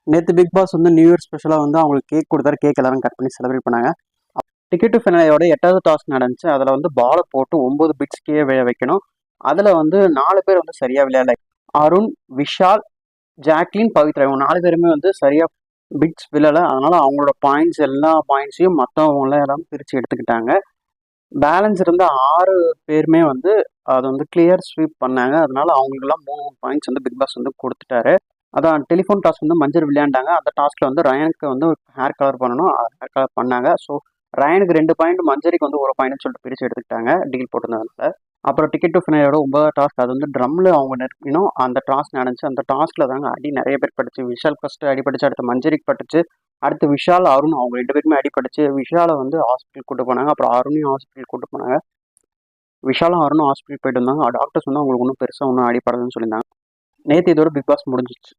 நேற்று big pass வந்து new year ஸ்பெஷலாக வந்து அவங்களுக்கு கேக் கொடுத்தாரு. கேக் எல்லாரும் கட் பண்ணி செலிப்ரேட் பண்ணாங்க. டிக்கெட் டு ஃபினாலியோட 8வது டாஸ்க் நடந்துச்சு. அதில் வந்து பாலை போட்டு 9 பிட்ஸ் கீழே விழ வைக்கணும். அதில் வந்து 4 பேர் வந்து சரியாக விளையாடல. அருண், விஷால், ஜாக்லின், பவித்ரா இவங்க 4 பேருமே வந்து சரியாக பிட்ஸ் விழலை. அதனால அவங்களோட பாயிண்ட்ஸ் எல்லா பாயிண்ட்ஸையும் மற்றவங்கள எல்லாம் பிரித்து எடுத்துக்கிட்டாங்க. பேலன்ஸ் இருந்த 6 பேருமே வந்து அதை வந்து கிளியர் ஸ்வீப் பண்ணாங்க. அதனால அவங்களுக்கெல்லாம் 3 பாயிண்ட்ஸ் வந்து பிக் பாஸ் வந்து கொடுத்துட்டாரு. அதான் டெலிஃபோன் டாஸ்க் வந்து மஞ்சள் விளையாண்டாங்க. அந்த டாஸ்க்ல வந்து ரயானுக்கு வந்து ஹேர் கலர் பண்ணணும். ஹேர் கலர் பண்ணாங்க. ஸோ ரயானுக்கு 2 பாயிண்ட், மஞ்சரிக்கு வந்து 1 பாயிண்ட்னு சொல்லிட்டு பிரித்து எடுத்துக்கிட்டாங்க டீல் போட்டிருந்ததுனால. அப்புறம் டிக்கெட் டு ஃபினாலியோட 9வது டாஸ்க் அது வந்து ட்ரம்ல அவங்க நிறுத்தினோம். அந்த டாஸ்க் நடந்துச்சு. அந்த டாஸ்க்ல தாங்க அடி நிறைய பேர் பட்டுச்சு. விஷால் ஃபர்ஸ்ட் அடிபட்டுச்சு, அடுத்து மஞ்சரிக்கு பட்டுச்சு, அடுத்து விஷால், அருண் அவங்க 2 பேருக்குமே அடிபட்டுச்சு. விஷாலை வந்து ஹாஸ்பிட்டல் கூட்டு போனாங்க. அப்புறம் அருணையும் ஹாஸ்பிட்டல் கூட்டு போனாங்க. விஷாலும் அருணும் ஹாஸ்பிட்டல் போயிட்டு இருந்தாங்க. டாக்டர்ஸ் வந்து அவங்களுக்கு ஒன்றும் பெருசாக ஒன்றும் அடிப்படலன்னு சொல்லியிருந்தாங்க. நேற்று இதோட பிக் பாஸ் முடிஞ்சிச்சு.